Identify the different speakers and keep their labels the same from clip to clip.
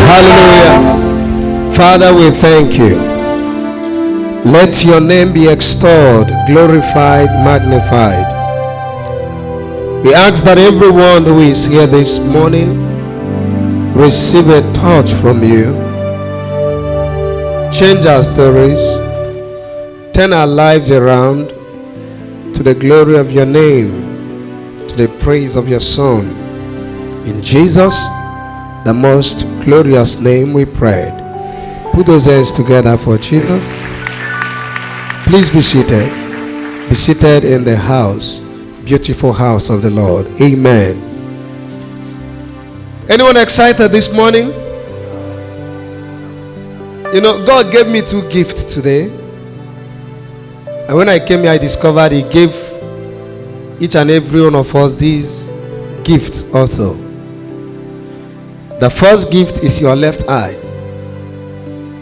Speaker 1: Hallelujah. Father, we thank you. Let your name be extolled, glorified, magnified. We ask that everyone who is here this morning receive a touch from you. Change our stories. Turn our lives around to the glory of your name, to the praise of your Son. In Jesus, the most glorious name, we prayed. Put those hands together for Jesus. Please be seated. Be seated in the house, beautiful house of the Lord. Amen. Anyone excited this morning? You know, God gave me 2 gifts today. And when I came here, I discovered He gave each and every one of us these gifts also. The first gift is your left eye.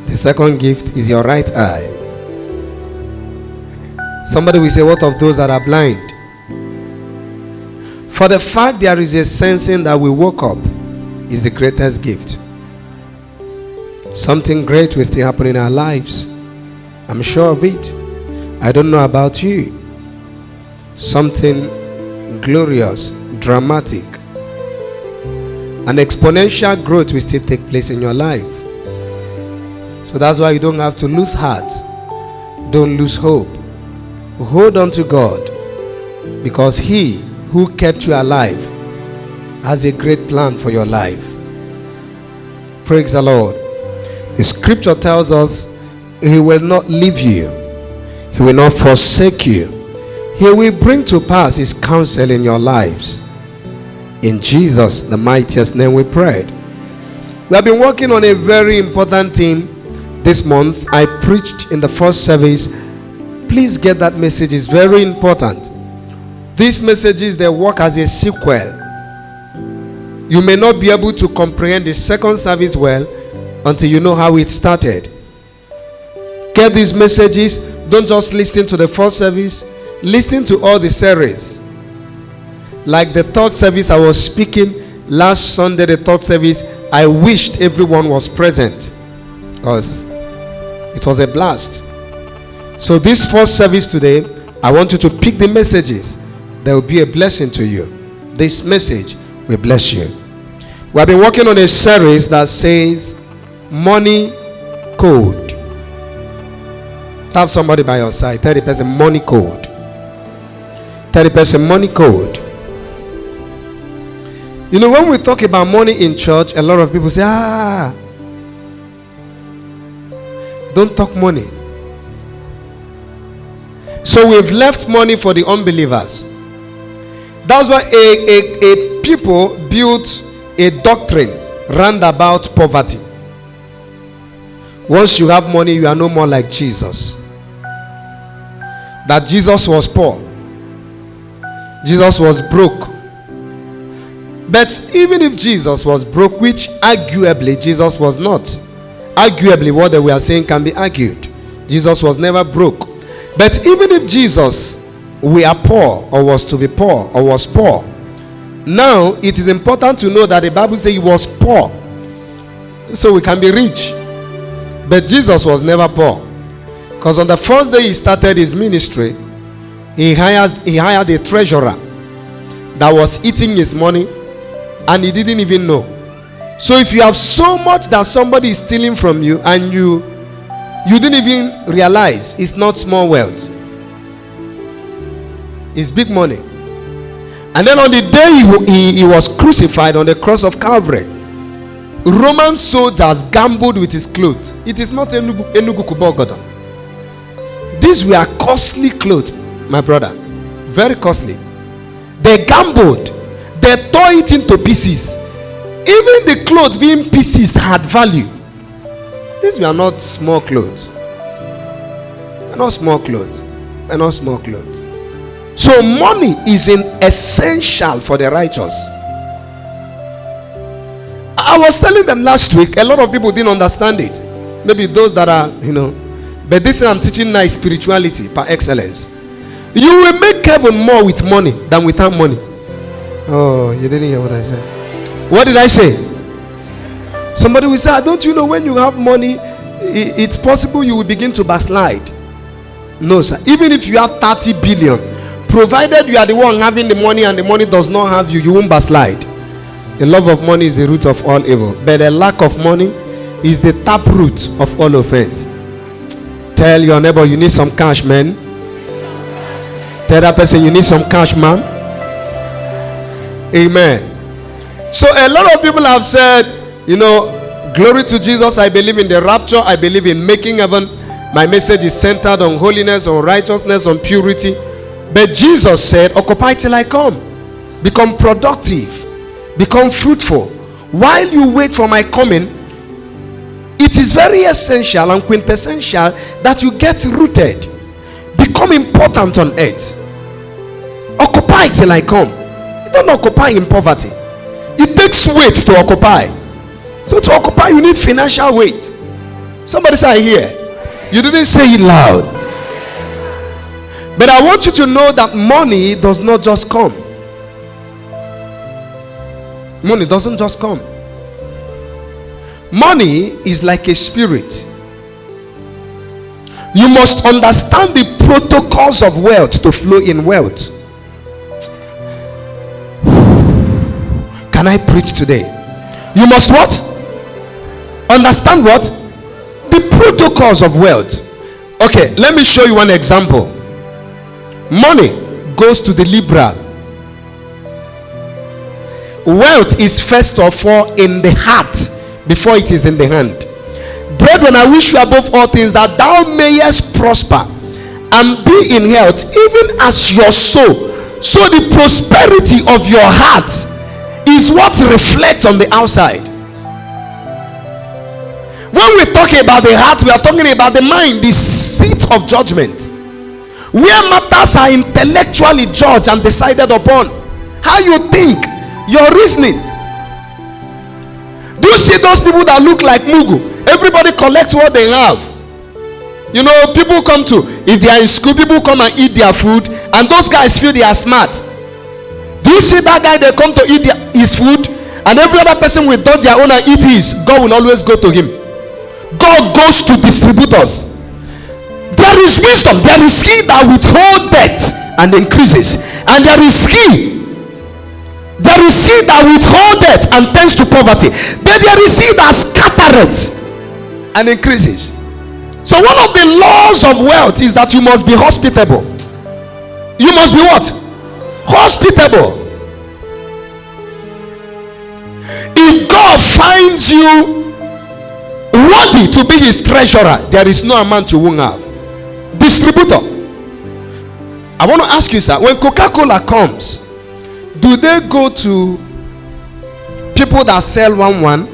Speaker 1: The second gift is your right eye. Somebody will say, what of those that are blind? For the fact there is a sensing that we woke up is the greatest gift. Something great will still happen in our lives. I'm sure of it. I don't know about you. Something glorious, dramatic, an exponential growth will still take place in your life. So that's why you don't have to lose heart. Don't lose hope. Hold on to God, because He who kept you alive has a great plan for your life. Praise the Lord. The scripture tells us He will not leave you. He will not forsake you. He will bring to pass His counsel in your lives. In Jesus, the mightiest name, we prayed. We have been working on a very important theme this month. I preached in the first service. Please get that message. It's very important. These messages, they work as a sequel. You may not be able to comprehend the second service well until you know how it started. Get these messages. Don't just listen to the first service. Listen to all the series. Like the third service I was speaking last Sunday, the third service, I wished everyone was present because it was a blast. So this first service today, I want you to pick the messages that will be a blessing to you. This message will bless you. We have been working on a series that says money code. Tap somebody by your side. Tell the person money code. Tell the person money code. You know, when we talk about money in church, a lot of people say, don't talk money. So we've left money for the unbelievers. That's why a people built a doctrine round about poverty. Once you have money, you are no more like Jesus. That Jesus was poor. Jesus was broke. But even if Jesus was broke, which arguably Jesus was not, arguably what we are saying can be argued. Jesus was never broke. But even if Jesus were poor, or was to be poor, or was poor, now it is important to know that the Bible says He was poor, so we can be rich. But Jesus was never poor, because on the first day He started His ministry, He hired a treasurer that was eating His money, and He didn't even know. So if you have so much that somebody is stealing from you, and you didn't even realize, it's not small wealth, it's big money. And then on the day he was crucified on the cross of Calvary, Roman soldiers gambled with his clothes. It is not Enugu Kubogoda. These were costly clothes, my brother, very costly. They gambled. They tore it into pieces. Even the clothes being pieces had value. These were not small clothes. They're not small clothes. They're not small clothes. So money is essential for the righteous. I was telling them last week, a lot of people didn't understand it. Maybe those that are, but this I'm teaching now is spirituality par excellence. You will make heaven more with money than without money. Oh, you didn't hear what I said. What did I say? Somebody will say, don't you know when you have money, it's possible you will begin to backslide. No, sir. Even if you have 30 billion, provided you are the one having the money and the money does not have you, you won't backslide. The love of money is the root of all evil, but the lack of money is the taproot of all offense. Tell your neighbor, you need some cash, man. Tell that person, you need some cash, man. Amen. So a lot of people have said, glory to Jesus, I believe in the rapture, I believe in making heaven. My message is centered on holiness, on righteousness, on purity. But Jesus said, occupy till I come. Become productive. Become fruitful. While you wait for my coming, it is very essential and quintessential that you get rooted. Become important on earth. Occupy till I come. You don't occupy in poverty. It takes weight to occupy. So to occupy, you need financial weight. Somebody say, I hear. You didn't say it loud. But I want you to know that money does not just come. Money doesn't just come. Money is like a spirit. You must understand the protocols of wealth to flow in wealth. Can I preach today? You must what? Understand what? The protocols of wealth. Okay, let me show you one example. Money goes to the liberal. Wealth is first of all in the heart before it is in the hand. Brethren, I wish you above all things that thou mayest prosper and be in health, even as your soul. So the prosperity of your heart is what reflects on the outside. When we talk about the heart, we are talking about the mind, the seat of judgment, where matters are intellectually judged and decided upon. How you think, your reasoning. Do you see those people that look like Mugu? Everybody collects what they have. People come to, if they are in school, people come and eat their food, and those guys feel they are smart. Do you see that guy, they come to eat his food, and every other person will do their own and eat his? God will always go to him. God goes to distributors. There is wisdom. There is he that withhold debt and increases, and there is he that withhold debt and tends to poverty, but there is he that scattereth and increases. So one of the laws of wealth is that you must be hospitable. You must be what? Hospitable. If God finds you worthy to be his treasurer, there is no amount you won't have. Distributor. I want to ask you, sir, when Coca-Cola comes, do they go to people that sell one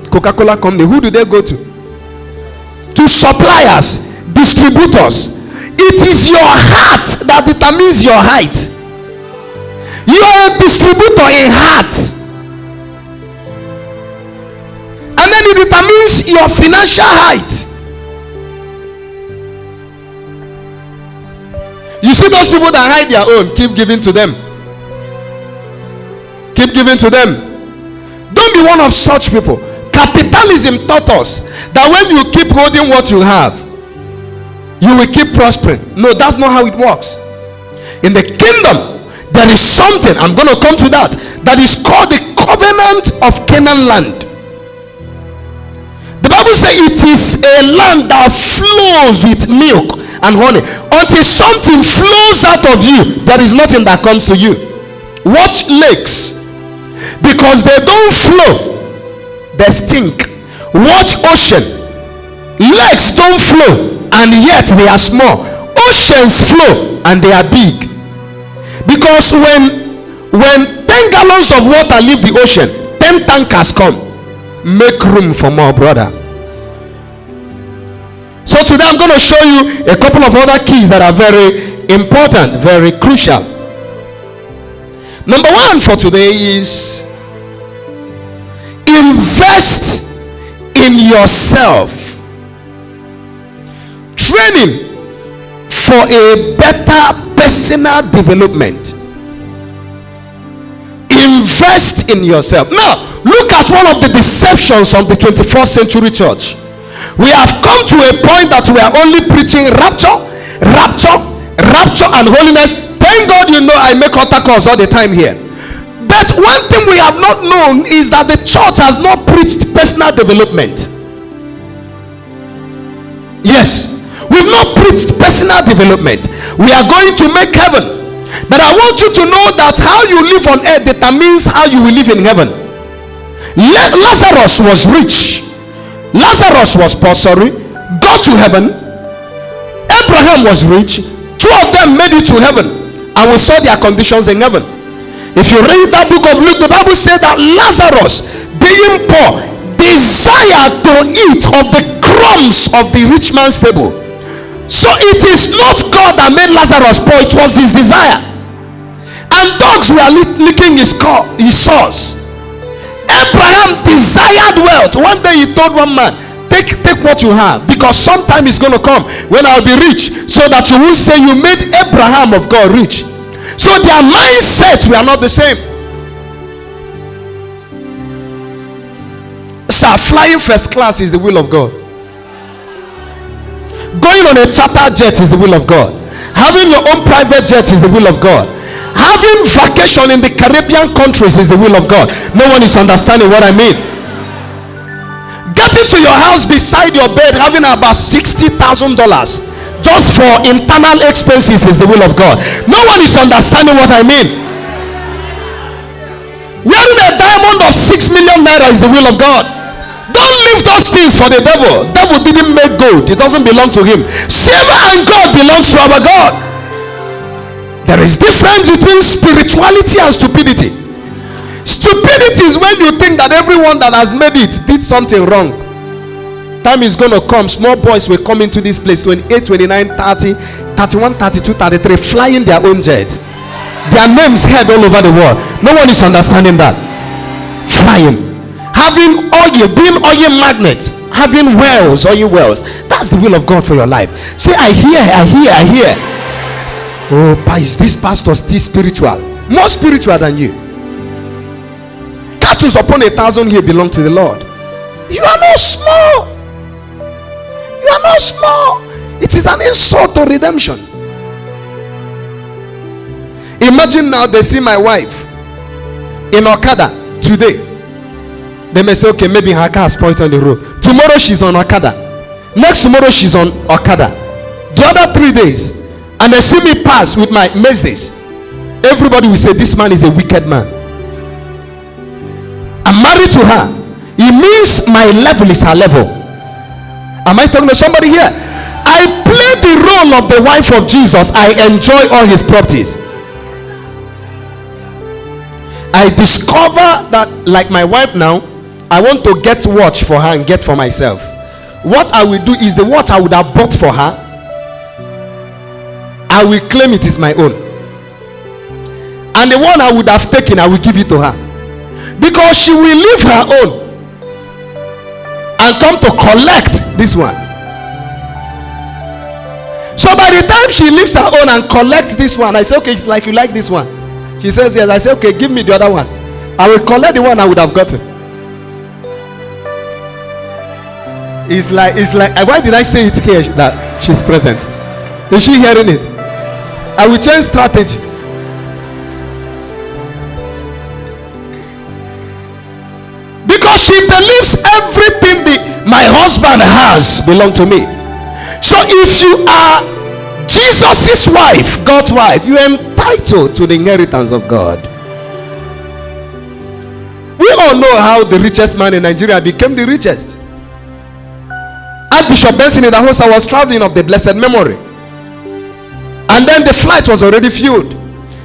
Speaker 1: Coca-Cola company? Who do they go to? To suppliers, distributors. It is your heart that determines your height. You are a distributor in heart, and then it determines your financial height. You see those people that hide their own, keep giving to them. Keep giving to them. Don't be one of such people. Capitalism taught us that when you keep holding what you have, you will keep prospering. No, that's not how it works. In the kingdom, there is something, I'm going to come to that is called the covenant of Canaan land. The Bible says it is a land that flows with milk and honey. Until something flows out of you, there is nothing that comes to you. Watch lakes, because they don't flow, they stink. Watch ocean, lakes don't flow and yet they are small. Oceans flow and they are big, because when 10 gallons of water leave the ocean, 10 tankers come. Make room for more, brother. So today I'm going to show you a couple of other keys that are very important, very crucial. Number one for today is invest in yourself. Training for a better personal development. Invest in yourself. Now, look at one of the deceptions of the 21st century church. We have come to a point that we are only preaching rapture and holiness. Thank God, I make altar calls all the time here. But one thing we have not known is that the church has not preached personal development. Yes, we've not preached personal development. We are going to make heaven, but I want you to know that how you live on earth determines how you will live in heaven. Lazarus was rich. Lazarus was poor, got to heaven. Abraham was rich. Two of them made it to heaven, and we saw their conditions in heaven. If you read that book of Luke, the Bible said that Lazarus, being poor, desired to eat of the crumbs of the rich man's table. So it is not God that made Lazarus poor, it was his desire. And dogs were licking his sores. Abraham desired wealth. One day he told one man, take what you have, because sometime is going to come when I'll be rich, so that you will say you made Abraham of God rich. So their mindsets were not the same. Sir, flying first class is the will of God. Going on a charter jet is the will of God. Having your own private jet is the will of God. Having vacation in the Caribbean countries is the will of God. No one is understanding what I mean. Getting to your house beside your bed, having about $60,000 just for internal expenses is the will of God. No one is understanding what I mean. Wearing a diamond of 6 million naira is the will of God. Don't leave those things for the devil. Devil didn't make gold. It doesn't belong to him. Silver and gold belongs to our God. There is difference between spirituality and stupidity. Stupidity is when you think that everyone that has made it did something wrong. Time is going to come, small boys will come into this place, 28, 29, 30, 31, 32, 33, flying their own jet. Their names heard all over the world. No one is understanding that. Flying. Having oil, being oil magnets, having wells, oil wells. That's the will of God for your life. Say, I hear. Oh, this pastor still spiritual. More spiritual than you. Cattle upon 1,000 here belong to the Lord. You are not small. You are not small. It is an insult to redemption. Imagine now they see my wife in Okada today. They may say, okay, maybe her car is spoiled on the road. Tomorrow she's on Okada. Next tomorrow she's on Okada. The other 3 days, and they see me pass with my Mercedes. Everybody will say, this man is a wicked man. I'm married to her. It means my level is her level. Am I talking to somebody here? I play the role of the wife of Jesus. I enjoy all his properties. I discover that, like my wife now, I want to get watch for her and get for myself. What I will do is the watch I would have bought for her, I will claim it is my own. And the one I would have taken, I will give it to her. Because she will leave her own and come to collect this one. So by the time she leaves her own and collects this one, I say, okay, it's like you like this one. She says yes. I say, okay, give me the other one. I will collect the one I would have gotten. It's like why did I say it here that she's present? Is she hearing it? I will change strategy. Because she believes everything my husband has belong to me. So if you are Jesus' wife, God's wife, you are entitled to the inheritance of God. We all know how the richest man in Nigeria became the richest. Archbishop Benson in the house, I was traveling of the blessed memory, and then the flight was already fueled.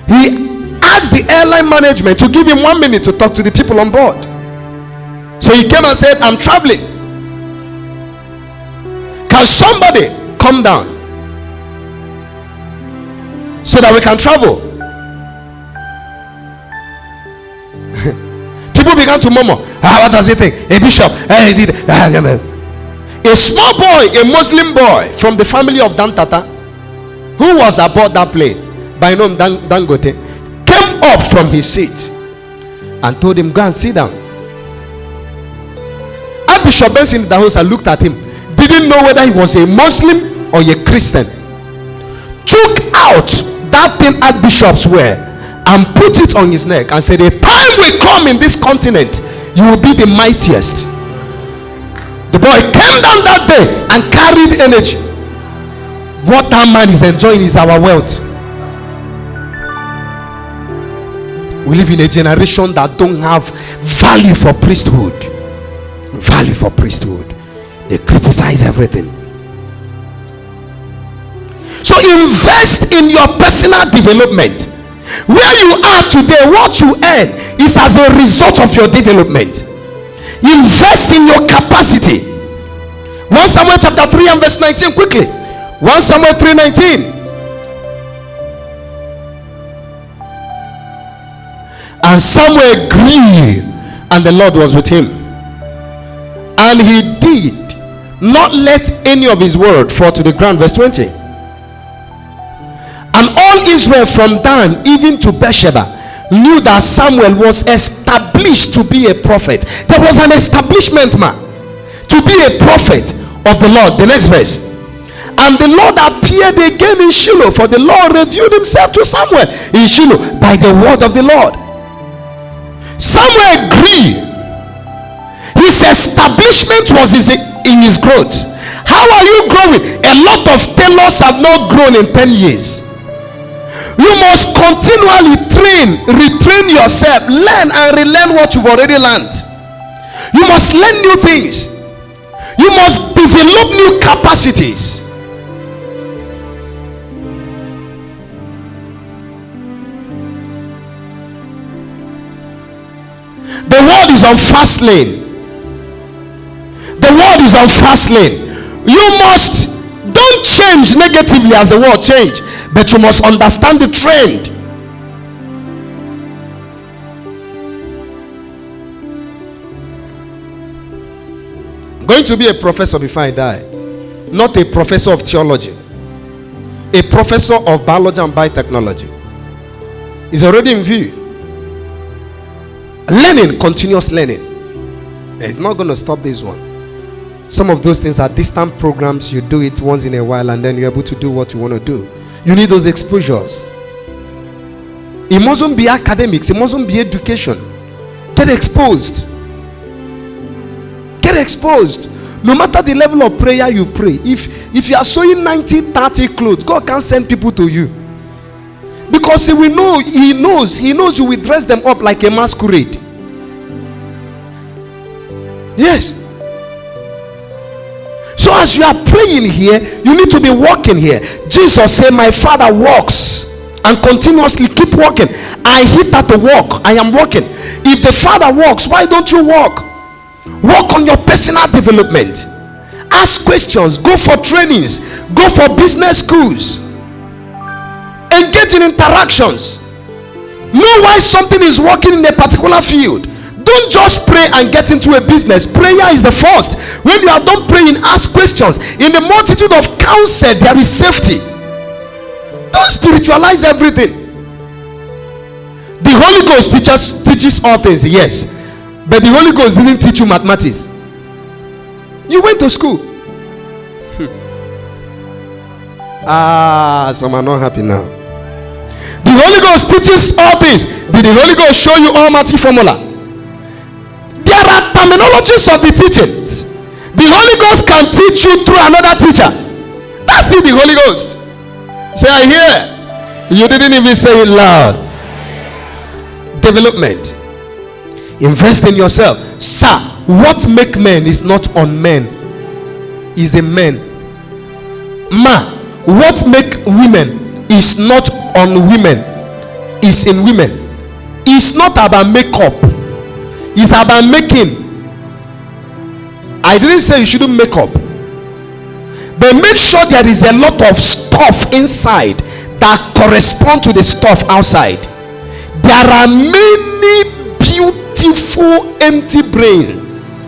Speaker 1: He asked the airline management to give him 1 minute to talk to the people on board. So he came and said, I'm traveling. Can somebody come down so that we can travel? began to murmur. What does he think? A bishop. A small boy, a Muslim boy from the family of Dantata, who was aboard that plane, by name Dangote, came up from his seat and told him, go and sit down. Archbishop Benson in the house and looked at him, didn't know whether he was a Muslim or a Christian, took out that thing Archbishops wear and put it on his neck and said, a time will come in this continent, you will be the mightiest. The boy came down that day and carried energy. What that man is enjoying is our wealth. We live in a generation that don't have value for priesthood. Value for priesthood. They criticize everything. So invest in your personal development. Where you are today, what you earn is as a result of your development. Invest in your capacity. 1 Samuel chapter 3 and verse 19, quickly. 1 Samuel 3:19. And Samuel grew, and the Lord was with him, and he did not let any of his word fall to the ground. Verse 20. And all Israel from Dan even to Beersheba knew that Samuel was established to be a prophet. There was an establishment, man, to be a prophet of the Lord. The next verse. And the Lord appeared again in Shiloh, for the Lord revealed himself to Samuel in Shiloh by the word of the Lord. Samuel grew. His establishment was in his growth. How are you growing? A lot of tailors have not grown in 10 years. You must continually retrain yourself, learn and relearn what you've already learned. You must learn new things. You must develop new capacities. The world is on fast lane. The world is on fast lane. You must don't change negatively as the world change, but you must understand the trend. I'm going to be a professor before I die. Not a professor of theology. A professor of biology and biotechnology. It's already in view. Learning, continuous learning. It's not going to stop this one. Some of those things are distant programs. You do it once in a while and then you're able to do what you want to do. You need those exposures. It mustn't be academics. It mustn't be education. Get exposed. Get exposed. No matter the level of prayer you pray. If you are sewing 90-30 clothes, God can't send people to you. Because He knows you will dress them up like a masquerade. Yes. So as you are praying here, you need to be walking here. Jesus said, my Father walks, and continuously keep walking. I hit at the walk. I am walking. If the Father walks, why don't you walk? Work on your personal development. Ask questions. Go for trainings. Go for business schools. Engage in interactions. Know why something is working in a particular field. Don't just pray and get into a business. Prayer is the first. When you are done praying, ask questions. In the multitude of counsel, there is safety. Don't spiritualize everything. The Holy Ghost teaches all things, yes. But the Holy Ghost didn't teach you mathematics. You went to school. Some are not happy now. The Holy Ghost teaches all things. Did the Holy Ghost show you all math formula? There are terminologies of the teachings. The Holy Ghost can teach you through another teacher. That's still the Holy Ghost. Say, I hear. You didn't even say it loud. Development. Invest in yourself. Sir, what make men is not on men, is in men. Ma, what make women is not on women, is in women. It's not about makeup. It's about making. I didn't say you shouldn't make up, but make sure there is a lot of stuff inside that correspond to the stuff outside. There are many beautiful empty brains,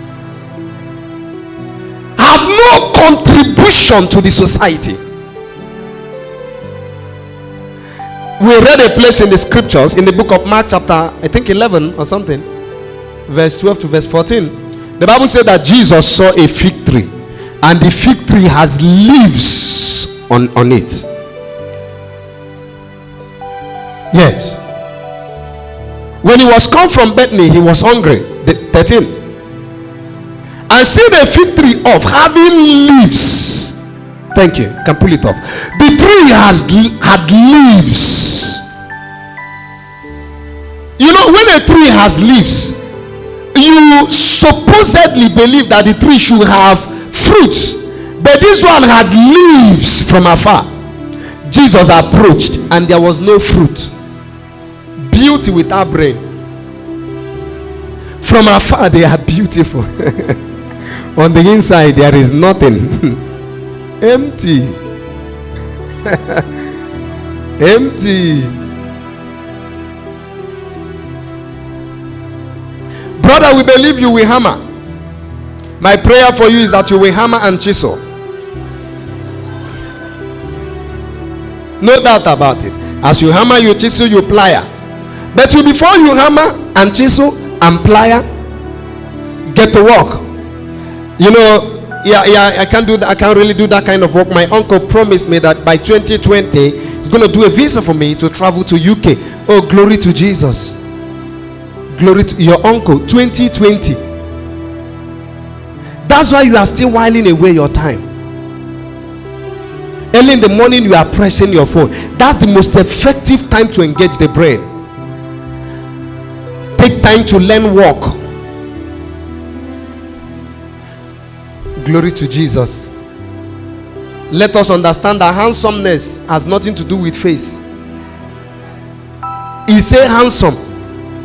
Speaker 1: have no contribution to the society. We read a place in the scriptures in the book of Mark chapter, I think 11 or something, verse 12 to verse 14. The Bible said that Jesus saw a fig tree, and the fig tree has leaves on it. Yes. When he was come from Bethany, he was hungry. 13. And see the fig tree off, having leaves. Thank you. You can pull it off. The tree had leaves. You know, when a tree has leaves, you supposedly believe that the tree should have fruits, but this one had leaves from afar. Jesus approached, and there was no fruit. Beauty without brain. From afar, they are beautiful. On the inside, there is nothing. Empty. Empty. Brother, we believe you will hammer. My prayer for you is that you will hammer and chisel. No doubt about it. As you hammer, you chisel, you plier. But before you hammer and chisel and plier, get to work. You know, I can't do that. I can't really do that kind of work. My uncle promised me that by 2020 he's going to do a visa for me to travel to UK. Oh, glory to Jesus. Glory to your uncle. 2020. That's why you are still whiling away your time. Early in the morning you are pressing your phone. That's the most effective time to engage the brain. Take time to learn work. Glory to Jesus. Let us understand that handsomeness has nothing to do with face. He say handsome,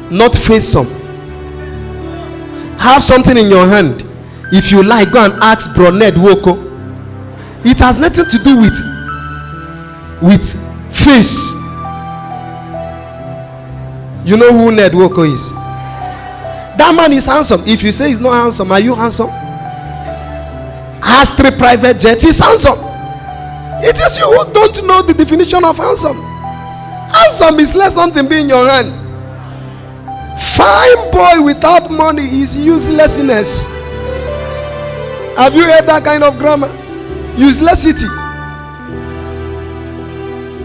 Speaker 1: not face-some. Have something in your hand. If you like, go and ask Bro Ned Woko. It has nothing to do with face. You know who Ned Woko is? That man is handsome. If you say he's not handsome, are you handsome? Has 3 private jets. He's handsome. It is you who don't know the definition of handsome. Handsome is let something be in your hand. Fine boy without money is uselessness. Have you heard that kind of grammar? Uselessity.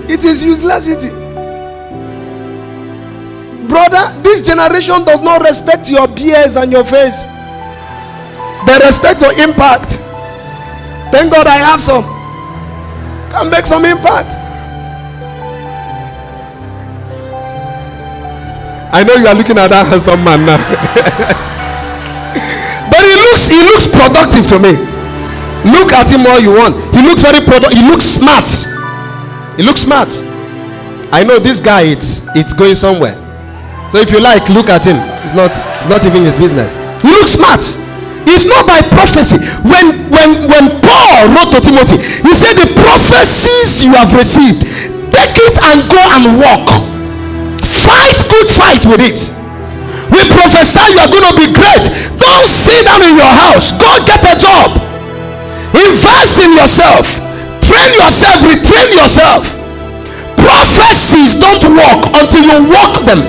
Speaker 1: It is uselessity. Brother, this generation does not respect your beards and your face. They respect your impact. Thank God I have some. Can make some impact. I know you are looking at that handsome man now. But he looks productive to me. Look at him all you want. He looks very productive. He looks smart. He looks smart. I know this guy, it's going somewhere. So if you like, look at him. It's not even his business. He looks smart. It's not by prophecy. When Paul wrote to Timothy, he said the prophecies you have received, take it and go and walk. Fight good fight with it. We prophesy you are going to be great. Don't sit down in your house. Go get a job. Invest in yourself. Train yourself. Retrain yourself. Prophecies don't work until you walk them.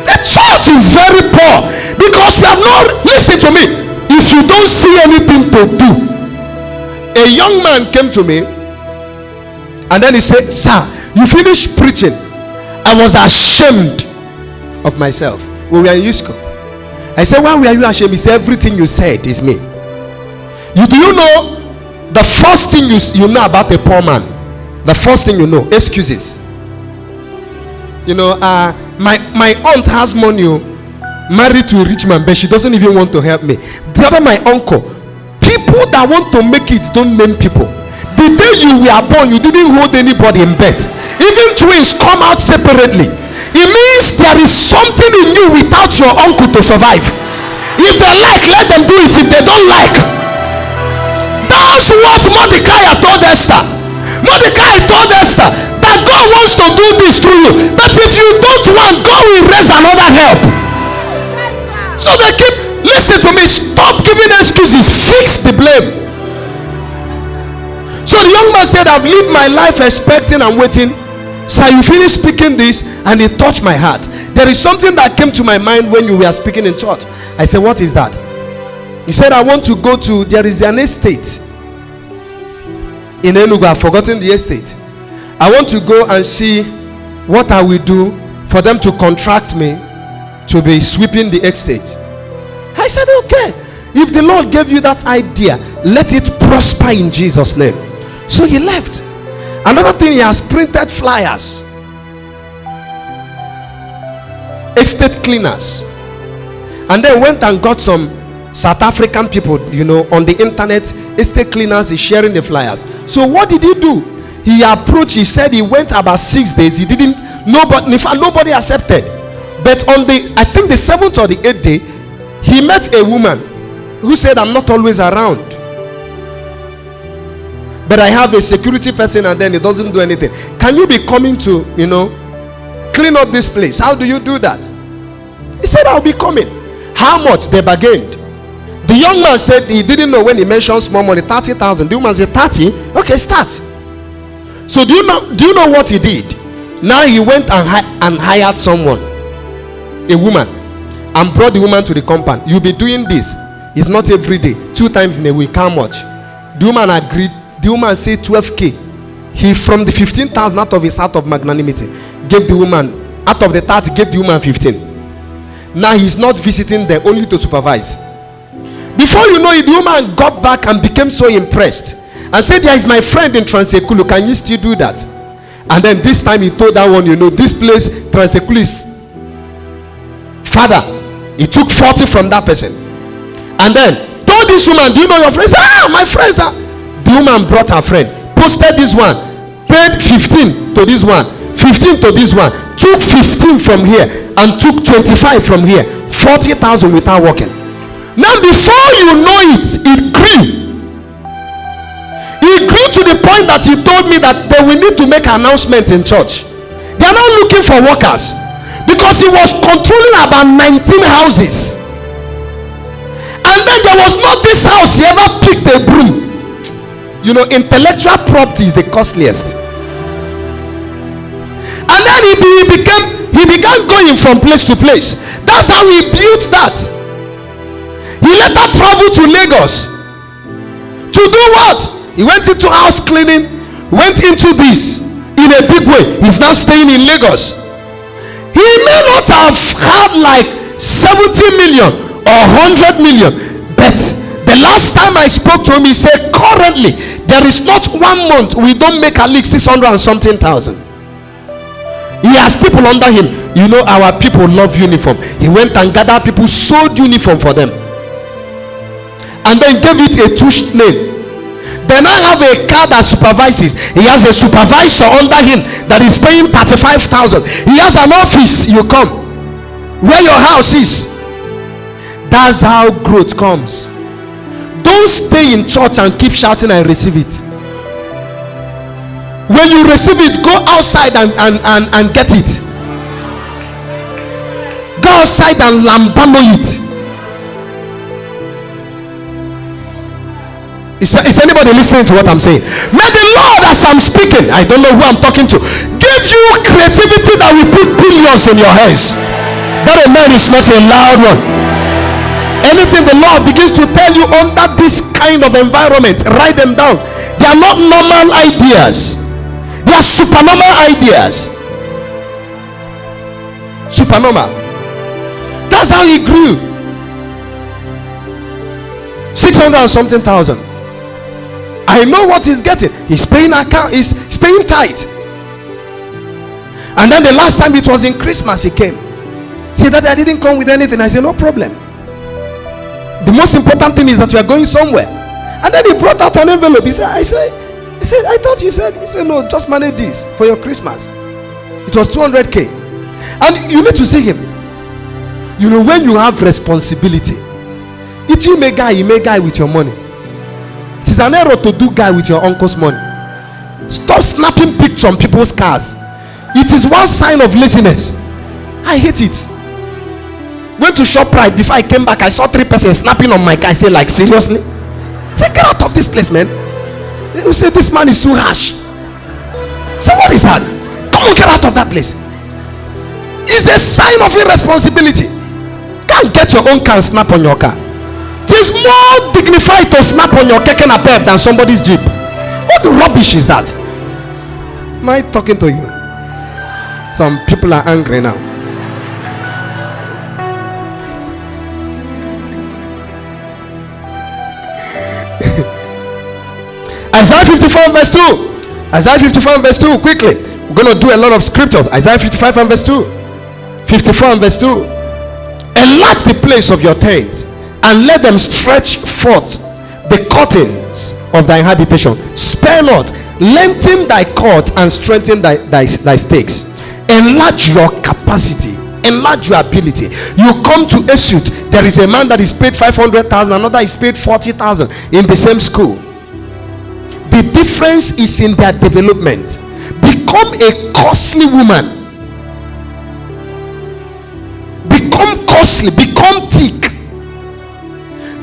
Speaker 1: The church is very poor because we have not listened to me. If you don't see anything to do, a young man came to me and then he said, "Sir, you finished preaching. I was ashamed of myself." We were in Ugochukw. I said, "Why were you ashamed?" He said, "Everything you said is me." Do you know the first thing you know about a poor man? The first thing you know, excuses. You know, my aunt has money, married to a rich man, but she doesn't even want to help me. The other, my uncle. People that want to make it don't name people. The day you were born, you didn't hold anybody in bed. Even twins come out separately. It means there is something in you without your uncle to survive. If they like, let them do it. If they don't like, that's what Mordecai told Esther. Mordecai told Esther that God wants to do this through you, but if you help. So they keep, listen to me, stop giving excuses, fix the blame. So the young man said, I've lived my life expecting and waiting. Sir, you finished speaking this and it touched my heart. There is something that came to my mind when you were speaking in church. I said, what is that? He said, I want to go to, there is an estate in Enugu. I've forgotten the estate. I want to go and see what I will do for them to contract me to be sweeping the estate. I said, okay, if the Lord gave you that idea, let it prosper in Jesus' name. So he left. Another thing, he has printed flyers, estate cleaners, and then went and got some South African people, on the internet. Estate cleaners is sharing the flyers. So what did he do? He approached, he said he went about 6 days. He didn't, nobody accepted. But on I think the 7th or the 8th day, he met a woman who said, I'm not always around, but I have a security person, and then he doesn't do anything. Can you be coming to, clean up this place? How do you do that? He said, I'll be coming. How much? They bargained. The young man said he didn't know when he mentioned small money, 30,000. The woman said, 30? Okay, start. So do you know what he did? Now he went and hired someone, a woman, and brought the woman to the compound. You'll be doing this. It's not every day, 2 times in a week. How much? The woman agreed. The woman said 12K. He, from the 15,000 out of his heart of magnanimity, gave the woman, out of the 30, gave the woman 15. Now he's not visiting there, only to supervise. Before you know it, the woman got back and became so impressed and said, there is my friend in Transekulu, can you still do that? And then this time he told that one, this place, Transekulu is father. He took 40 from that person. And then told this woman, do you know your friends? My friends are. The woman brought her friend, posted this one, paid 15 to this one, 15 to this one, took 15 from here and took 25 from here, 40,000 without working. Now before you know it, it grew. It grew to the point that he told me that they will need to make an announcement in church. They are not looking for workers, because he was controlling about 19 houses. And then there was not this house he ever picked a broom. Intellectual property is the costliest. And then he began going from place to place. That's how he built that. He later traveled to Lagos to do what? He went into house cleaning, went into this in a big way. He's now staying in Lagos. He may not have had like 70 million or 100 million, but the last time I spoke to him, he said currently there is not 1 month we don't make at least 600 and something thousand. He has people under him. Our people love uniform. He went and gathered people, sold uniform for them, and then gave it a touched name. Then I have a car that supervises. He has a supervisor under him that is paying 35,000. He has an office. You come where your house is. That's how growth comes. Don't stay in church and keep shouting, I receive it. When you receive it, go outside and get it. Go outside and lambano it. Is anybody listening to what I'm saying? May the Lord, as I'm speaking, I don't know who I'm talking to, give you creativity that will put billions in your hands. That amen is not a loud one. Anything the Lord begins to tell you under this kind of environment, write them down. They are not normal ideas. They are supernormal ideas. Supernormal. That's how he grew. 600 and something thousand. I know what he's getting. He's paying account. He's paying tithe. And then the last time it was in Christmas, he came. See that I didn't come with anything. I said, no problem. The most important thing is that we are going somewhere. And then he brought out an envelope. He said, I thought you said. He said, no, just manage this for your Christmas. It was 200K. And you need to see him. When you have responsibility, you may guy with your money. It is an error to do guy with your uncle's money. Stop snapping pictures on people's cars. It is one sign of laziness. I hate it. Went to ShopRite. Before I came back, I saw 3 persons snapping on my car. I said, like, seriously? I said, get out of this place, man. They will say, this man is too harsh. So what is that? Come on, get out of that place. It's a sign of irresponsibility. Can't get your own car and snap on your car. It is more dignified to snap on your keke napep than somebody's jeep. What rubbish is that? Am I talking to you? Some people are angry now. Isaiah 54 verse 2. Isaiah 54 verse 2. Quickly. We're going to do a lot of scriptures. Isaiah 55 and verse 2. 54 and verse 2. Enlarge the place of your tent, and let them stretch forth the curtains of thy habitation. Spare not, lengthen thy cord and strengthen thy stakes. Enlarge your capacity, enlarge your ability. You come to Esut, there is a man that is paid 500,000, another is paid 40,000 in the same school. The difference is in their development. Become a costly woman. Become costly, become thick.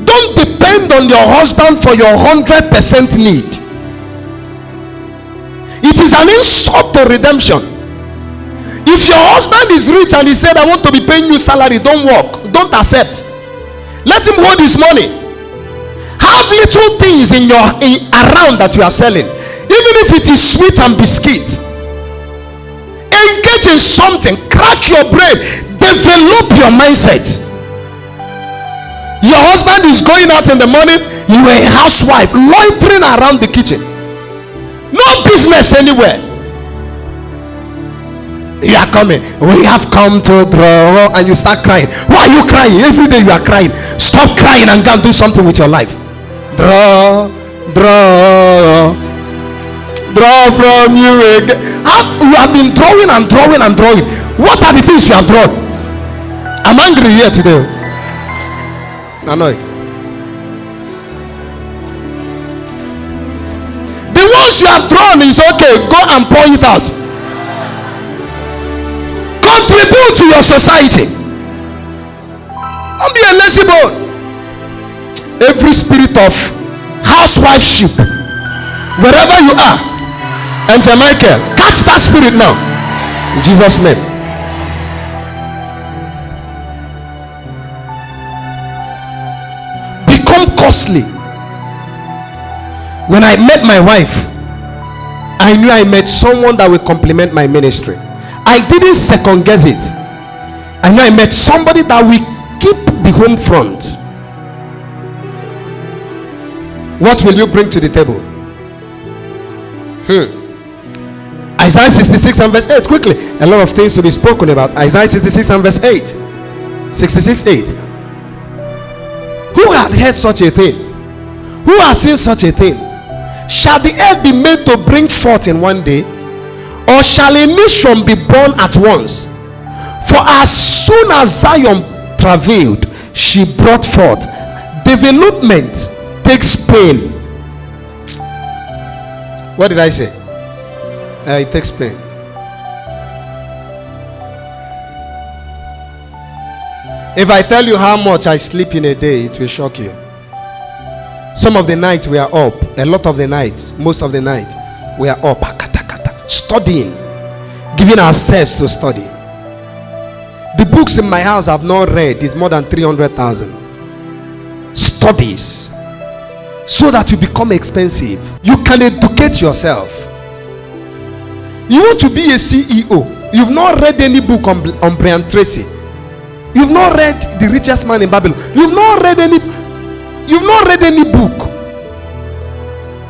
Speaker 1: Don't depend on your husband for your 100% need. It is an insult to redemption. If your husband is rich and he said, I want to be paying you salary, don't work, don't accept. Let him hold his money. Have little things around that you are selling, even if it is sweet and biscuit. Engage in something, crack your brain, develop your mindset. Your husband is going out in the morning, you are a housewife loitering around the kitchen, no business anywhere. You are coming, we have come to draw, and you start crying. Why are you crying? Every day you are crying. Stop crying and go and do something with your life. Draw from you again. You have been drawing and drawing and drawing. What are the things you have drawn? I'm angry here today. Annoyed. The ones you have drawn is okay. Go and pour it out. Contribute to your society. Don't be a lazy bone. Every spirit of housewifeship, wherever you are, and Jamaica, catch that spirit now in Jesus' name. Become costly. When I met my wife, I knew I met someone that will complement my ministry. I didn't second guess it. I knew I met somebody that will keep the home front. What will you bring to the table? Isaiah 66 and verse 8. Quickly, a lot of things to be spoken about. Isaiah 66 and verse 8. 66:8. Who had heard such a thing? Who has seen such a thing? Shall the earth be made to bring forth in one day? Or shall a nation be born at once? For as soon as Zion travailed, she brought forth. Development takes pain. What did I say? It takes pain. If I tell you how much I sleep in a day, it will shock you. Some of the nights we are up. A lot of the nights, most of the night, we are up studying, giving ourselves to study. The books in my house I've not read is more than 300,000 studies, so that you become expensive. You can educate yourself. You want to be a CEO. You've not read any book on Brian Tracy. You've not read The Richest Man in Babylon. You've not read any book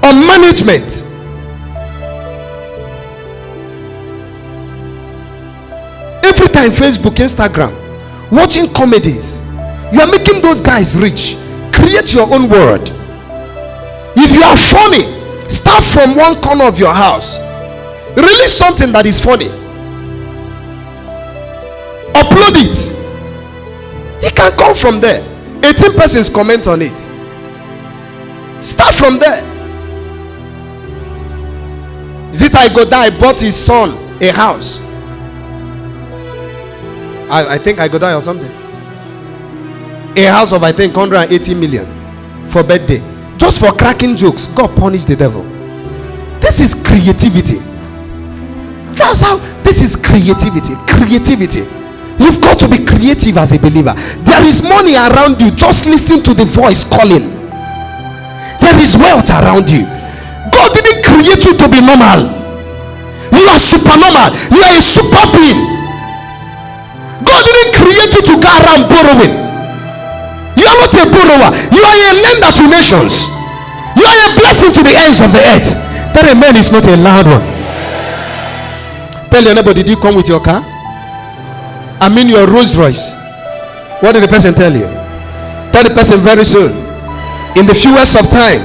Speaker 1: on management. Every time Facebook, Instagram, watching comedies, you are making those guys rich. Create your own world. If you are funny, start from one corner of your house. Release something that is funny. Upload it. It can come from there. 18 persons comment on it. Start from there. Zita Igoda bought his son a house. I think Igoda or something. a house of I think 180 million for birthday, just for cracking jokes. God punished the devil. This is creativity. That's how. This is creativity. Creativity. You've got to be creative as a believer. There is money around you. Just listen to the voice calling. There is wealth around you. God didn't create you to be normal. You are super normal. You are a super being. God didn't create you to go around borrowing. You are not a borrower. You are a lender to nations. You are a blessing to the ends of the earth. That amen is not a loud one. Tell your neighbor, did you come with your car? I mean your Rolls Royce. What did the person tell you? Tell the person very soon. In the fewest of time,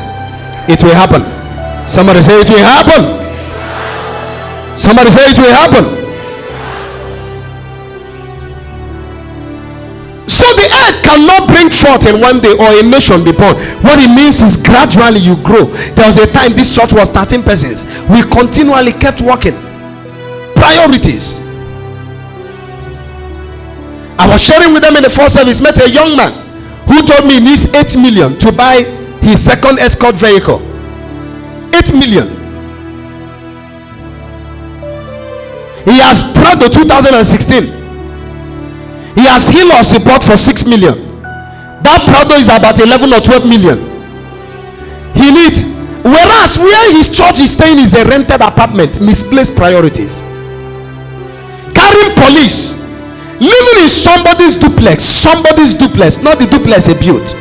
Speaker 1: it will happen. Somebody say it will happen. Somebody say it will happen. So the earth cannot bring forth in one day or a nation be born. What it means is gradually you grow. There was a time this church was 13 persons. We continually kept working. Priorities. I was sharing with them in the first service. Met a young man who told me he needs 8 million to buy his second escort vehicle. 8 million. He has Prado 2016. He has Hilos he bought for 6 million. That Prado is about 11 or 12 million. He needs, whereas where his church is staying is a rented apartment. Misplaced priorities. Carrying police, living in somebody's duplex, not the duplex he built,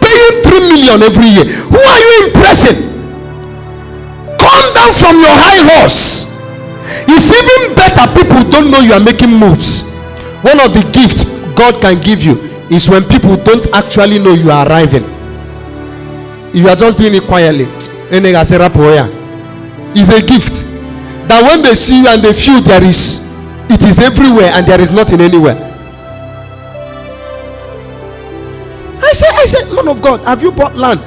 Speaker 1: paying 3 million every year. Who are you impressing? Come down from your high horse. It's even better people don't know you are making moves. One of the gifts God can give you is when people don't actually know you are arriving. You are just doing it quietly. It's a gift that when they see you and they feel it is everywhere and there is nothing anywhere. I said, man of God, have you bought land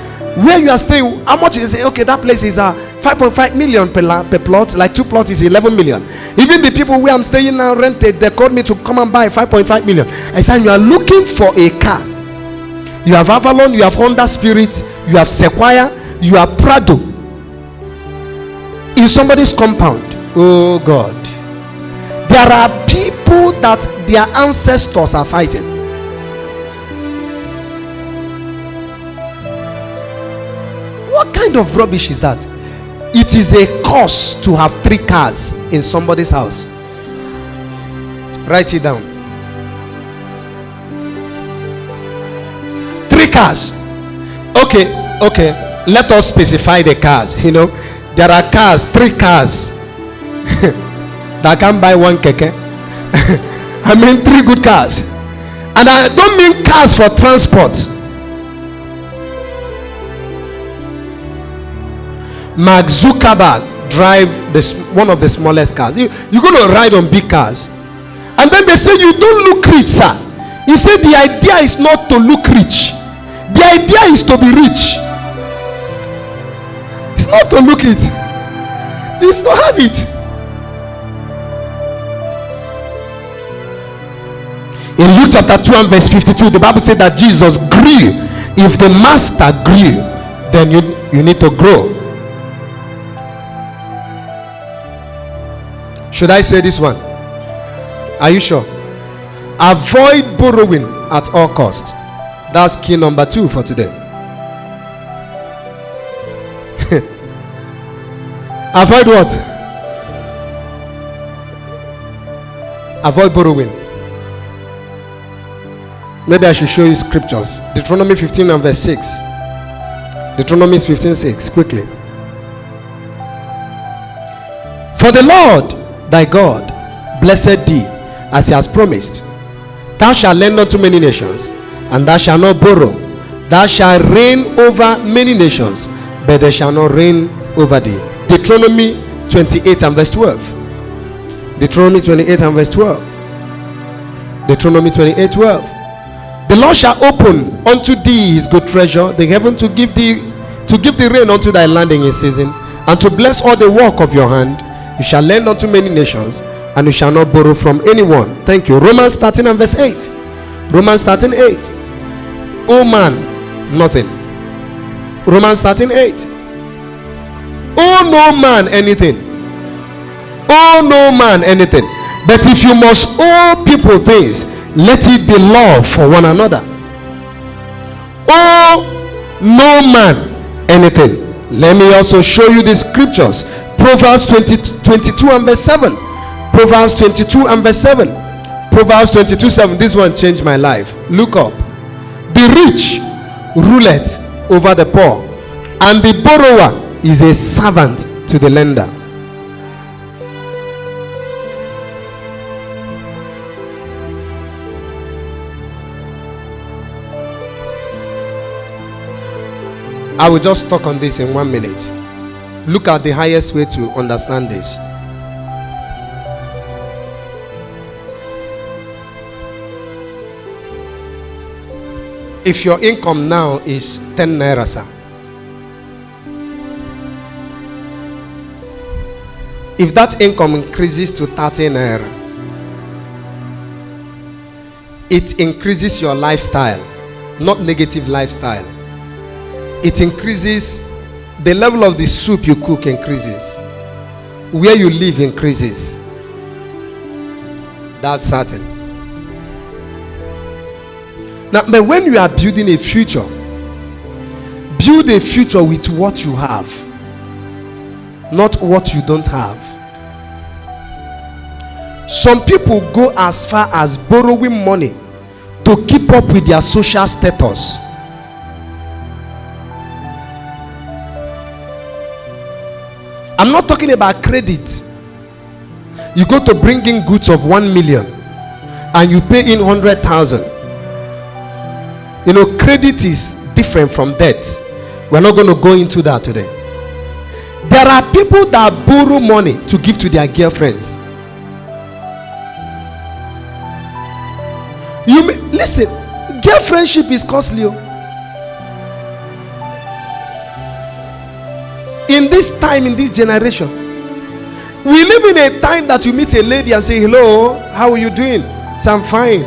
Speaker 1: where you are staying? How much is it? Okay, that place is 5.5 million per plot. Like 2 plots is 11 million. Even the people where I'm staying now rented, they called me to come and buy 5.5 million. I said, you are looking for a car. You have Avalon, you have Honda Spirit, you have Sequoia, you have Prado in somebody's compound. Oh God. There are people that their ancestors are fighting. What kind of rubbish is that? It is a curse to have 3 cars in somebody's house. Write it down. 3 cars. Okay. Let us specify the cars. You know, there are cars, 3 cars that can buy 1 keke. I mean 3 good cars. And I don't mean cars for transport. Mark Zuckerberg drive one of the smallest cars. You're going to ride on big cars. And then they say you don't look rich, sir. He said the idea is not to look rich. The idea is to be rich. It's not to look it. It's to have it. In Luke chapter 2 and verse 52, the Bible said that Jesus grew. If the master grew, then you need to grow. Should I say this one? Are you sure? Avoid borrowing at all costs. That's key number 2 for today. Avoid what? Avoid borrowing. Maybe I should show you scriptures. Deuteronomy 15 and verse 6. Deuteronomy 15:6. Quickly. For the Lord thy God blessed thee as he has promised. Thou shalt lend unto many nations, and thou shalt not borrow. Thou shalt reign over many nations, but they shall not reign over thee. Deuteronomy 28 and verse 12. Deuteronomy 28 and verse 12. Deuteronomy 28:12. The Lord shall open unto thee his good treasure, the heaven, to give the rain unto thy land in his season, and to bless all the work of your hand. You shall lend unto many nations, and you shall not borrow from anyone. Thank you. Romans 13 and verse 8. Romans 13:8. Oh man, nothing. Romans 13:8. Oh no man anything. Oh no man anything. But if you must owe people things, let it be love for one another. Oh no man anything. Let me also show you the scriptures. Proverbs 22 and verse 7. Proverbs 22 and verse 7. Proverbs 22:7. This one changed my life. Look up. The rich ruleth over the poor, and the borrower is a servant to the lender. I will just talk on this in 1 minute. Look at the highest way to understand this. If your income now is 10 naira, sir, if that income increases to 30 naira, it increases your lifestyle, not negative lifestyle. It increases the level of the soup you cook, increases where you live, increases. That's certain. Now, but when you are building a future, build a future with what you have, not what you don't have. Some people go as far as borrowing money to keep up with their social status. I'm not talking about credit. You go to bring in goods of 1 million and you pay in 100,000. You know, credit is different from debt. We're not going to go into that today. There are people that borrow money to give to their girlfriends. You may, listen, girlfriendship is costly. In this time, in this generation, we live in a time that you meet a lady and say, hello, how are you doing? Say, I'm fine.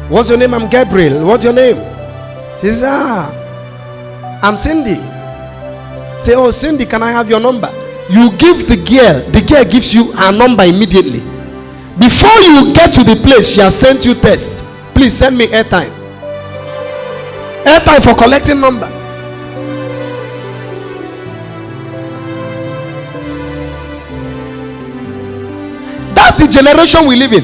Speaker 1: What's your name? I'm Gabriel. What's your name? She says, I'm Cindy. Say, oh, Cindy, can I have your number? You give the girl gives you her number immediately. Before you get to the place, she has sent you text. Please send me airtime. Airtime for collecting number. That's the generation we live in.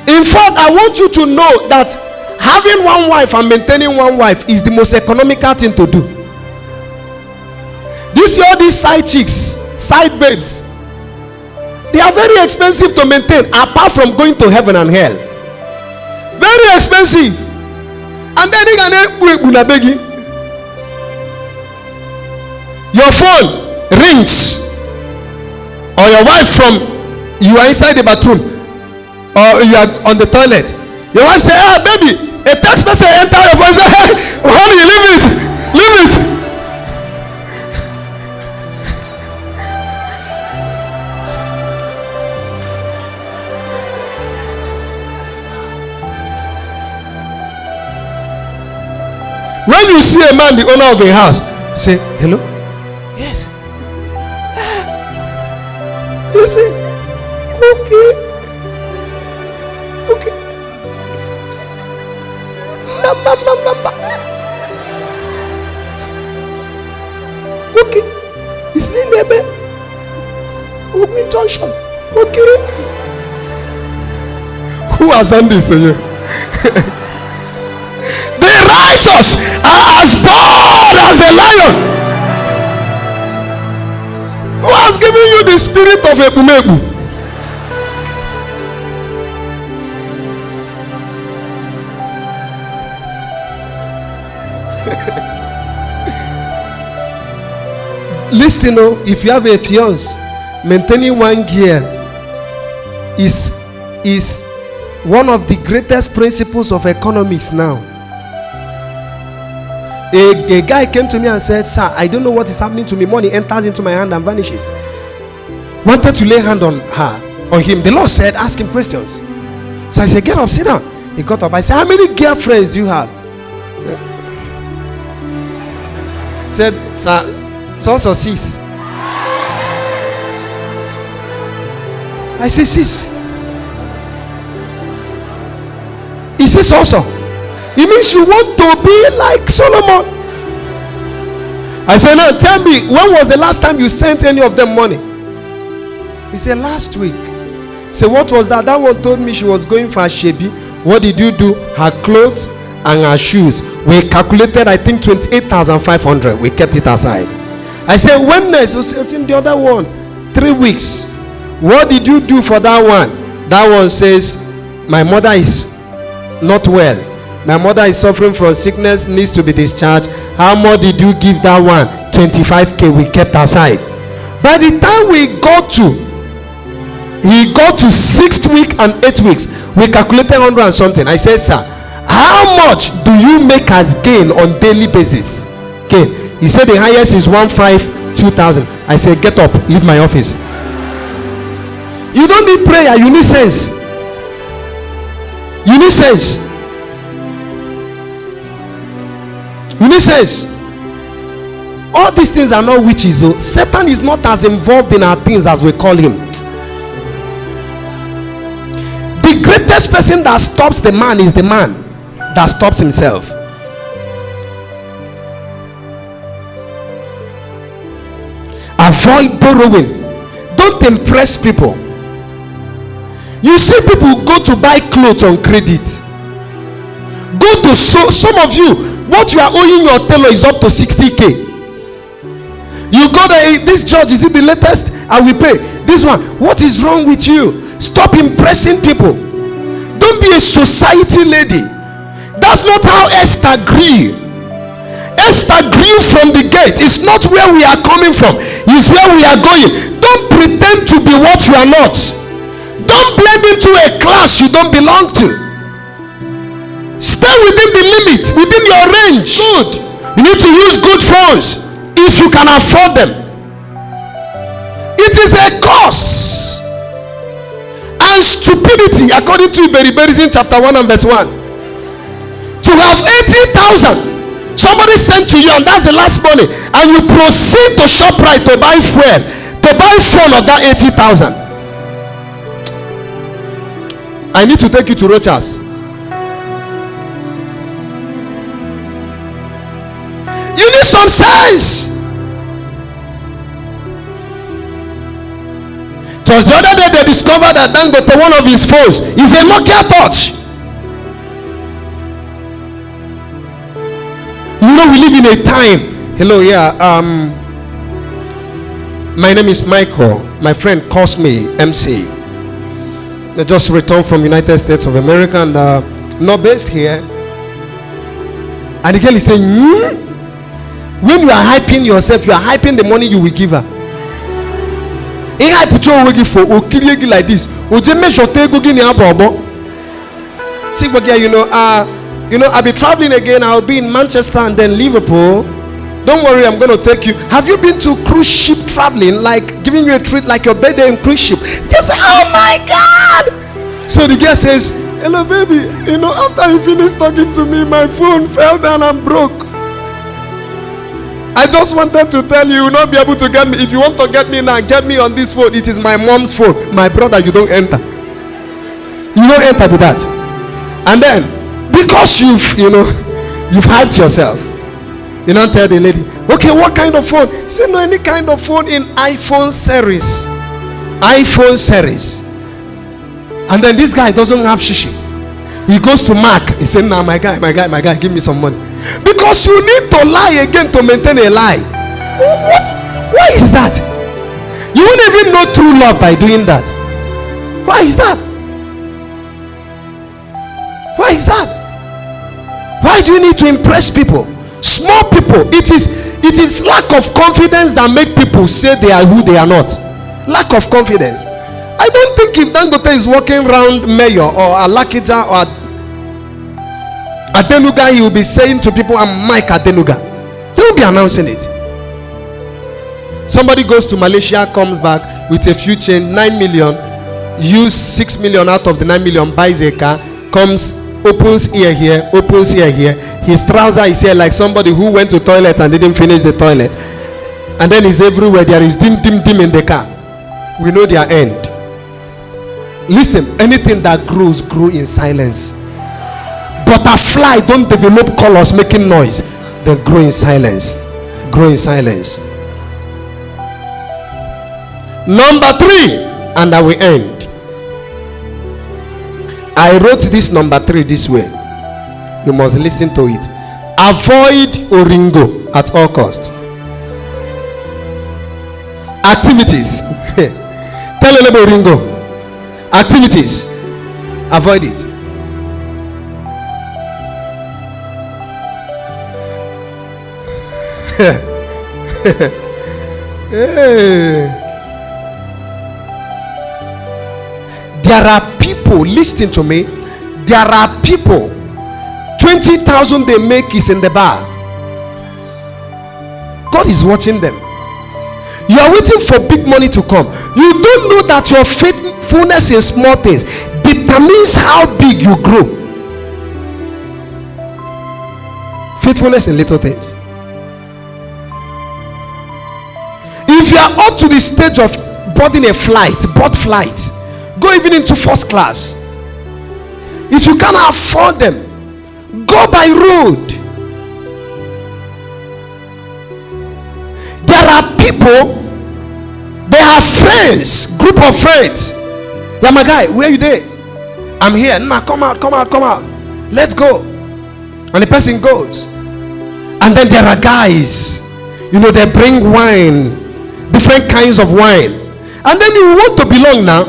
Speaker 1: In fact, I want you to know that having one wife and maintaining one wife is the most economical thing to do. All these side chicks, side babes, they are very expensive to maintain, apart from going to heaven and hell. Very expensive. And then your phone rings, or your wife you are inside the bathroom, or you are on the toilet. Your wife say, baby, a text message enter your phone. Say, hey, honey, leave it. When you see a man, the owner of a house, say, hello? Yes. You say, okay. Okay. It's name Ogun Junction. Okay. Who has done this to you? The righteous are as bold as a lion. Who has given you the spirit of Ebumebu? Listen, if you have a fiance, maintaining one gear is one of the greatest principles of economics now. A guy came to me and said, sir, I don't know what is happening to me. Money enters into my hand and vanishes. Wanted to lay hand on him. The Lord said, ask him questions. So I said, get up, sit down. He got up. I said, how many girlfriends do you have? said, sir, so sis. I say, sis. He says also. It means you want to be like Solomon. I said, now tell me, when was the last time you sent any of them money? He said, last week. So what was that? That one told me she was going for a shebi. What did you do? Her clothes and her shoes. We calculated, I think, 28,500. We kept it aside. I said, when next? It's in the other one. 3 weeks. What did you do for that one? That one says, my mother is not well. My mother is suffering from sickness, needs to be discharged. How much did you give that one? 25k we kept aside. By the time he got to 6th week and 8 weeks, we calculated 100 and something. I said, sir, how much do you make as gain on daily basis? Okay. He said the highest is 2,000. I said, get up, leave my office. You don't need prayer, you need sense. You need sense. You need sense. All these things are not witches. So Satan is not as involved in our things as we call him. The greatest person that stops the man is the man that stops himself. Avoid borrowing. Don't impress people. You see people go to buy clothes on credit. Go to some of you, what you are owing your tailor is up to 60k. You go there, this judge, is it the latest? I will pay. This one, what is wrong with you? Stop impressing people. Don't be a society lady. That's not how Esther grew. Esther grew from the gate. It's not where we are coming from, it's where we are going. Don't pretend to be what you are not. Don't blend into a class you don't belong to. Stay within the limit, within your range. Good. You need to use good phones if you can afford them. It is a curse and stupidity, according to Iberiberism chapter 1 and verse 1. To have 80,000 somebody sent to you, and that's the last money, and you proceed to ShopRite to buy fuel, to buy phone of that 80,000. I need to take you to Rochas. You need some sense. It was the other day they discovered that Dangote, one of his phones, is a Nokia Touch. You know, we live in a time. Hello, yeah. My name is Michael. My friend calls me MC. I just returned from United States of America and not based here. And the girl is saying, when you are hyping yourself, you are hyping the money you will give her. In I put your wig for okiri like this. You know, I'll be traveling again. I'll be in Manchester and then Liverpool. Don't worry, I'm going to take you. Have you been to cruise ship traveling? Like giving you a treat like your birthday in cruise ship. Just say, oh my God. So the girl says, hello baby. You know, after you finish talking to me, my phone fell down and broke. I just wanted to tell you, you will not be able to get me. If you want to get me now, get me on this phone. It is my mom's phone. My brother, you don't enter. You don't enter with that. And then, because you've hyped yourself, you don't tell the lady, okay, what kind of phone? Say, no, any kind of phone in iPhone series. iPhone series. And then this guy doesn't have shishi. He goes to Mark. He said, nah, my guy, give me some money. Because you need to lie again to maintain a lie. What? Why is that? You won't even know true love by doing that. Why is that? Why is that? Why do you need to impress people? Small people. It is lack of confidence that make people say they are who they are not. Lack of confidence. I don't think if Dangote is walking around Mayor or Alakija or Adenuga, he will be saying to people, I'm Mike Adenuga. He will be announcing it. Somebody goes to Malaysia, comes back with a few change, 9 million, use 6 million out of the 9 million, buys a car, comes opens ear here, opens ear here. His trouser is here like somebody who went to toilet and didn't finish the toilet. And then he's everywhere. There is dim in the car. We know their end. Listen, anything that grows in silence. Butterfly don't develop colors making noise. They grow in silence. Grow in silence. Number 3, and I will end. I wrote this number 3 this way. You must listen to it. Avoid Oringo at all cost. Activities. Tell a little Oringo. Activities. Avoid it. There are people, listen to me. There are people, 20,000 they make is in the bar. God is watching them. You are waiting for big money to come. You don't know that your faithfulness in small things determines how big you grow. Faithfulness in little things. If you are up to the stage of boarding a flight, board flight, go even into first class. If you cannot afford them, go by road. There are people, they have friends, group of friends. Yeah, my guy, where you there? I'm here. Nah, come out. Let's go. And the person goes. And then there are guys, they bring wine, different kinds of wine. And then you want to belong now.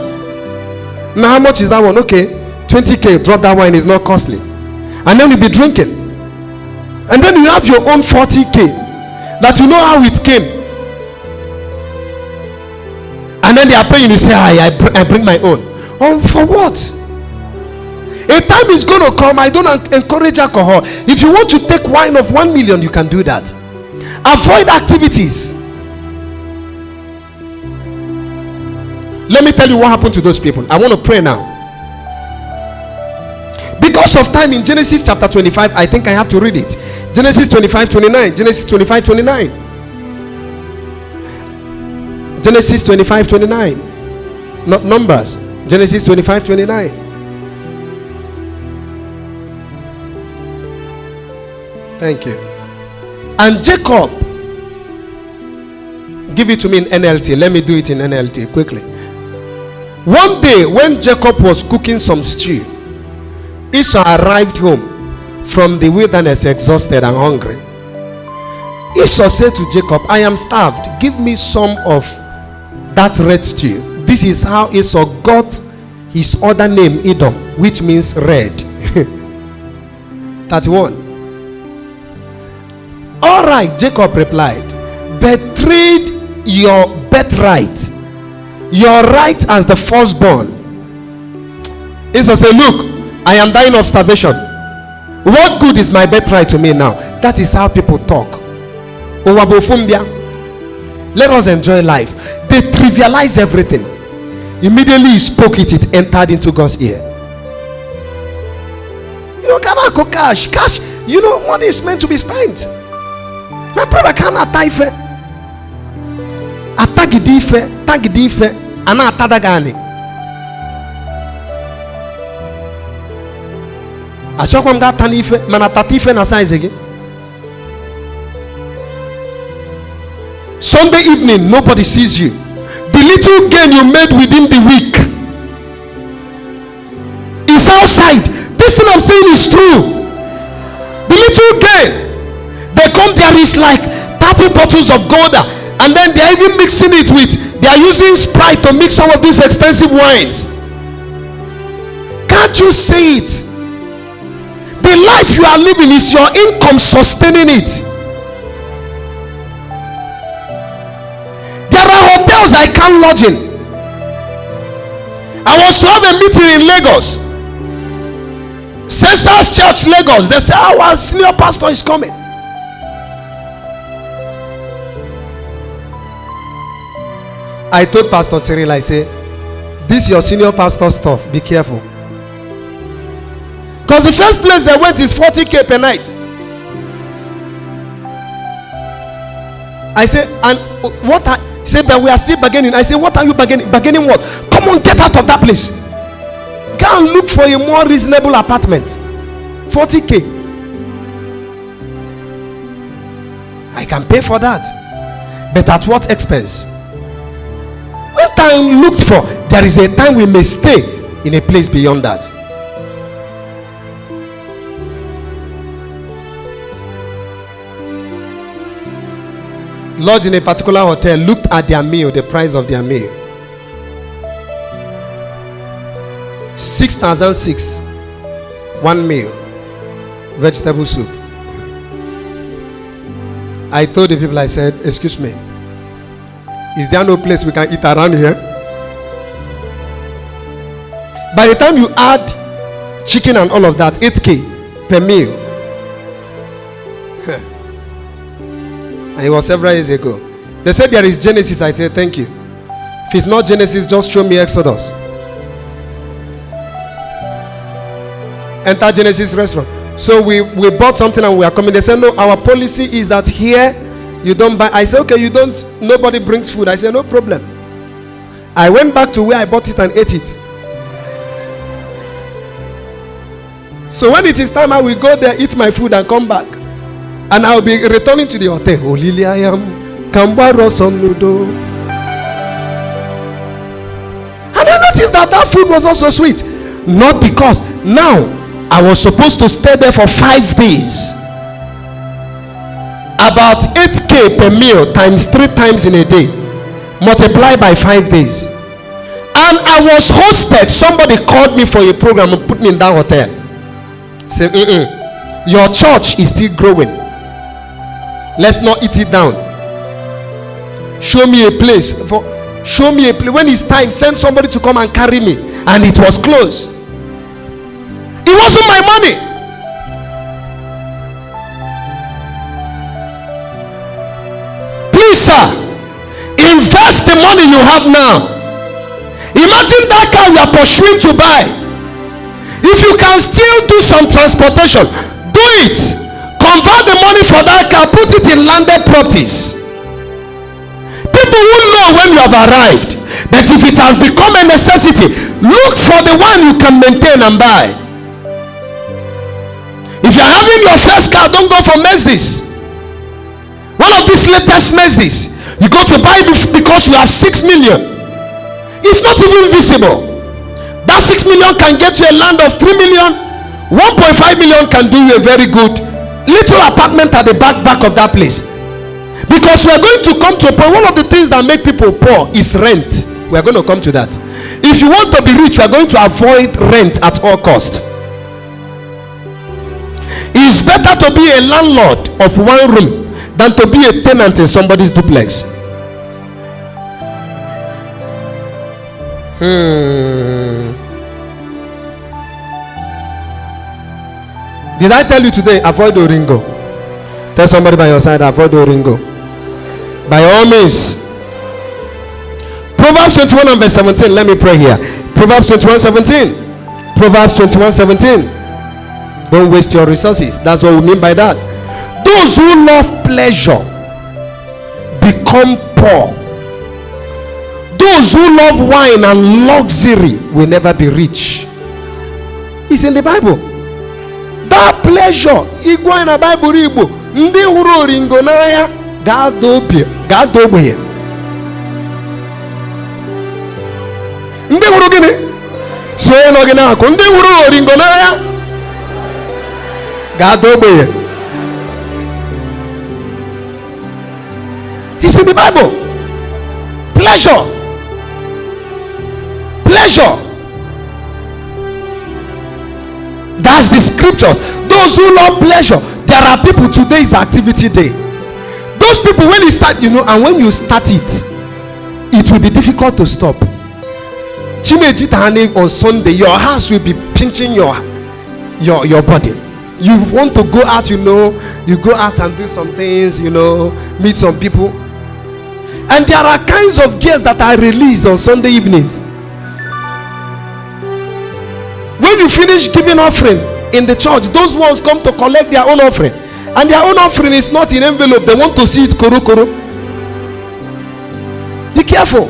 Speaker 1: Now, how much is that one? Okay, 20k. Drop that wine, is not costly. And then you'll be drinking. And then you have your own 40k that you know how it came. And then they are paying, you say, I bring my own. Oh, for what? A time is going to come. I don't encourage alcohol. If you want to take wine of 1 million, you can do that. Avoid activities. Let me tell you what happened to those people. I want to pray now. Because of time, in Genesis chapter 25, I think I have to read it. Genesis 25:29. Genesis 25:29. Genesis 25:29. Not Numbers. Genesis 25:29. Thank you. And Jacob, give it to me in NLT. Let me do it in NLT quickly. One day when Jacob was cooking some stew, Esau arrived home from the wilderness exhausted and hungry. Esau said to Jacob, I am starved. Give me some of that red stew. This is how Esau got his other name, Edom, which means red. 31. All right, Jacob replied, betrayed your birthright, your right as the firstborn. Esau said, look, I am dying of starvation. What good is my birthright to me now? That is how people talk. Let us enjoy life. They trivialize everything. Immediately he spoke it, it entered into God's ear. Cash. Money is meant to be spent. My brother can't attack ana atadagani. Ashokwam ga tanife mana tatife na size again. Sunday evening, nobody sees you. The little gain you made within the week is outside. This thing I'm saying is true. The little gain, they come there is like 30 bottles of gold, and then they're even mixing it with, they are using Sprite to mix some of these expensive wines. Can't you see it? The life you are living is your income sustaining it. There are hotels I can't lodge in. I was to have a meeting in Lagos, CENSERS Church, Lagos. They say our senior pastor is coming. I told Pastor Cyril, I say, this your senior pastor stuff, be careful. Because the first place they went is 40K per night. I say, and what I say, but we are still bargaining. I say, what are you bargaining? Bargaining what? Come on, get out of that place. Go and look for a more reasonable apartment. 40K. I can pay for that. But at what expense? When time looked for, there is a time we may stay in a place beyond that. Lodged in a particular hotel, looked at their meal, the price of their meal. 6,006, one meal, vegetable soup. I told the people, I said, excuse me, is there no place we can eat around here? By the time you add chicken and all of that, 8K per meal. And it was several years ago. They said there is Genesis. I said, thank you. If it's not Genesis, just show me Exodus. Enter Genesis restaurant. So we bought something and we are coming. They said, no, our policy is that here you don't buy. I said, okay, you don't, nobody brings food. I said, no problem. I went back to where I bought it and ate it. So when it is time, I will go there, eat my food and come back. And I'll be returning to the hotel. Oh, Lily, I am Kambaro Sonudo. And I noticed that that food was also sweet. Not because now I was supposed to stay there for 5 days. About 8K per meal times 3 times in a day. Multiply by 5 days. And I was hosted. Somebody called me for a program and put me in that hotel. Said, your church is still growing. Let's not eat it down. Show me a place. Show me a place. When it's time, send somebody to come and carry me. And it was closed. It wasn't my money. Please, sir, invest the money you have now. Imagine that car you are pursuing to buy. If you can still do some transportation, do it. Convert the money for that car, put it in landed properties. People won't know when you have arrived. But if it has become a necessity, look for the one you can maintain and buy. If you're having your first car, don't go for Mercedes. One of these latest Mercedes, you go to buy because you have 6 million. It's not even visible. That 6 million can get you a land of 3 million. 1.5 million can do you a very good little apartment at the back of that place. Because we are going to come to a point. One of the things that make people poor is rent. We are going to come to that. If you want to be rich, we are going to avoid rent at all cost. It's better to be a landlord of one room than to be a tenant in somebody's duplex. Did I tell you today, avoid Oringo? Tell somebody by your side, avoid Oringo. By all means. Proverbs 21 and verse 17. Let me pray here. Proverbs 21:17. Proverbs 21:17. Don't waste your resources. That's what we mean by that. Those who love pleasure become poor. Those who love wine and luxury will never be rich. It's in the Bible. That pleasure, igwe na Bible Igbo, ndị hụrụ oringo n'anya ga-ada ogbenye. Ndị hụrụ gịnị? So nọ gị n'akụ. Ndị hụrụ oringo n'anya ga-ada ogbenye. It's in the Bible. Pleasure. Pleasure. That's the scriptures. Those who love pleasure. There are people, today is activity day. Those people, when you start, and when you start it, it will be difficult to stop. On Sunday, your house will be pinching your body. You want to go out, you go out and do some things, meet some people. And there are kinds of gears that are released on Sunday evenings. When you finish giving offering, in the church, those ones come to collect their own offering, and their own offering is not in envelope. They want to see it koro koro. Be careful.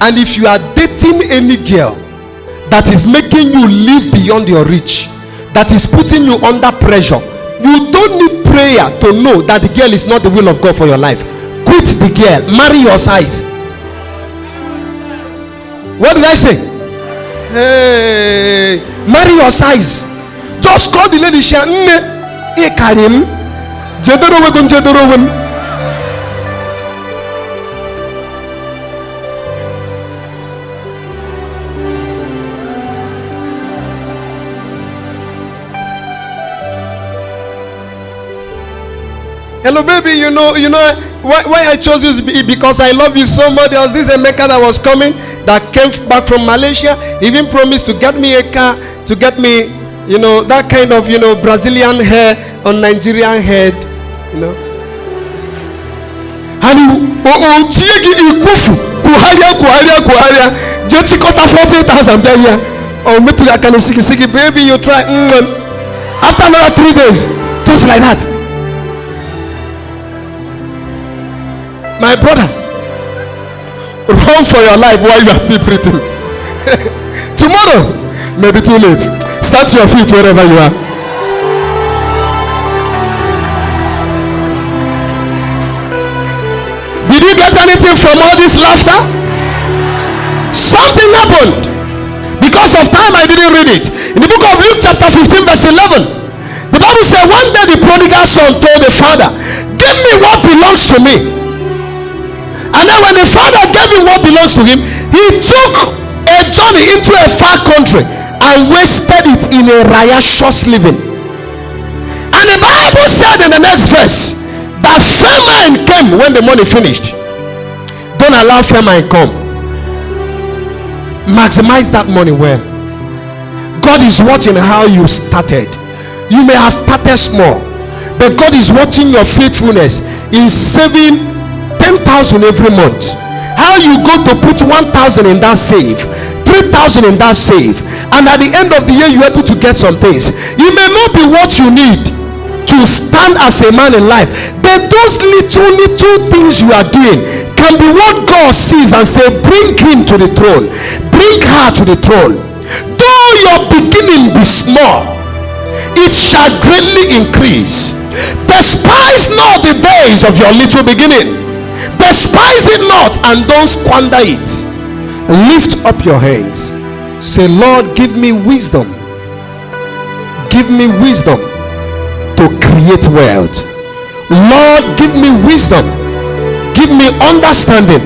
Speaker 1: And if you are dating any girl that is making you live beyond your reach, that is putting you under pressure, you don't need prayer to know that the girl is not the will of God for your life. Quit the girl. Marry your size. What did I say? Hey, marry your size. Just call the lady. Hello, baby. You know why I chose you, because I love you so much. There was this Emeka that was coming, that came back from Malaysia. He even promised to get me a car, to get me, that kind of, Brazilian hair on Nigerian head, And kuharia, jechikota 40,000 there here. Oh, me too, I can sigi, baby, you try. After another 3 days, just like that. My brother, run for your life while you are still breathing. Tomorrow may be too late. Start your feet wherever you are. Did you get anything from all this laughter? Something happened. Because of time, I didn't read it. In the book of Luke chapter 15 verse 11, the Bible said, one day the prodigal son told the father, give me what belongs to me. And then when the father gave him what belongs to him, he took a journey into a far country and wasted it in a riotous living. And the Bible said in the next verse that famine came when the money finished. Don't allow famine come. Maximize that money well. God is watching how you started. You may have started small, but God is watching your faithfulness in saving 10,000 every month. How you go to put 1,000 in that save, 3,000 in that save, and at the end of the year you're able to get some things. You may not be what you need to stand as a man in life, but those little things you are doing can be what God sees and say, bring him to the throne, bring her to the throne. Though your beginning be small, it shall greatly increase. Despise not the days of your little beginning. Despise it not and don't squander it. Lift up your hands. Say, Lord, give me wisdom. Give me wisdom to create wealth. Lord, give me wisdom. Give me understanding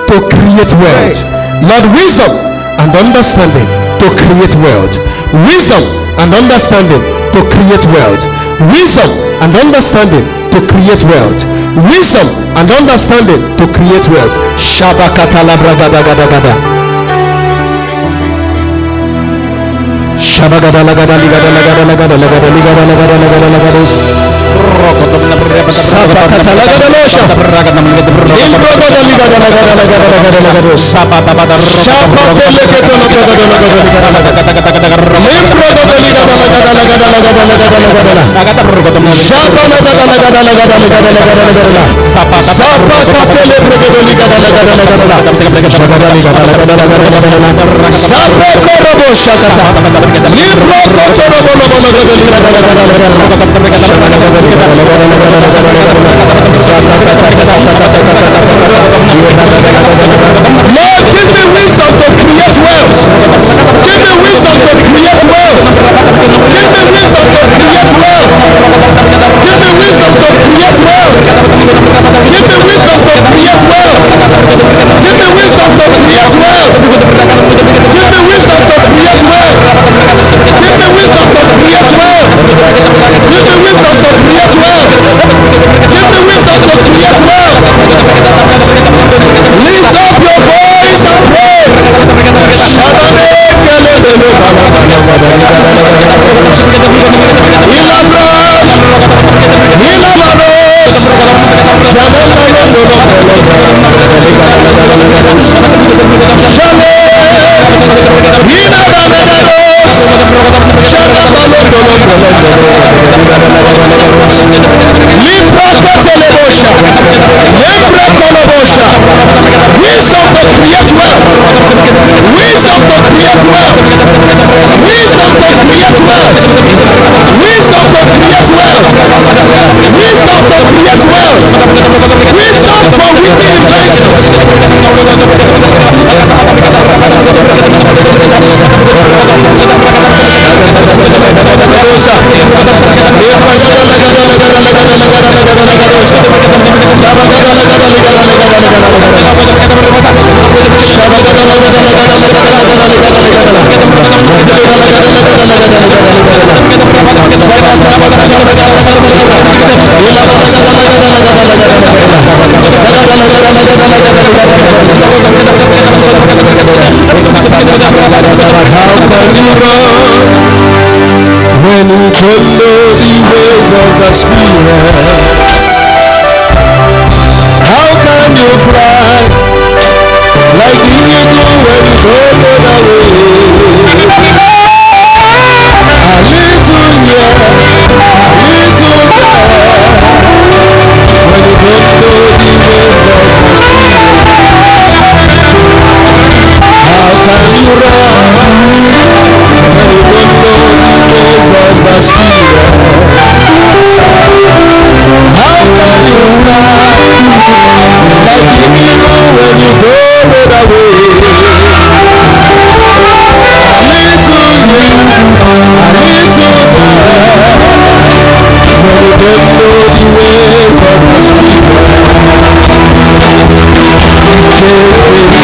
Speaker 1: to create wealth. Lord, wisdom and understanding to create wealth. Wisdom and understanding to create wealth. Wisdom and understanding to create wealth. Wisdom and understanding to create wealth. Shabakatala bragada gada gada. Shabagada lagada ligada lagada lagada lagada ligada lagada lagada lagada. Sabakatala gada losha. Imbrogada ligada lagada lagada lagada lagada. Sabababada. Shabakole ketala bragada lagada ligada lagada. Imbrogada ligada lagada lagada lagada lagada lagada. Shabagada lagada lagada lagada lagada lagada. Sabakatele bragada ligada lagada lagada. Shabagada ligada lagada lagada lagada. Sabakorobo shakata. Libro kotoro bolo bolo ligada lagada lagada. Lord, give me wisdom to create wealth. Give me wisdom to create wealth. Give me wisdom to create wealth. Give me wisdom to create wealth. Give me wisdom to create wealth. Give me wisdom to create wealth. Give me wisdom to create wealth. Give me wisdom to create wealth. Give me wisdom to create wealth. Give me wisdom to create wealth.
Speaker 2: Wisdom to create wealth. Wisdom to create wealth. Wisdom to create wealth. Wisdom to create wealth. Wisdom for witty inventions. When you don't know the ways of the Spirit, how can you fly like the eagle when you don't know the way? A little here, a little there. When you don't know the ways of the Spirit, how can you run when you don't know the ways of the Spirit? How can you fly like the eagle when you don't know the way? A little here, a little there. When you don't know the ways of the Spirit, it's changing.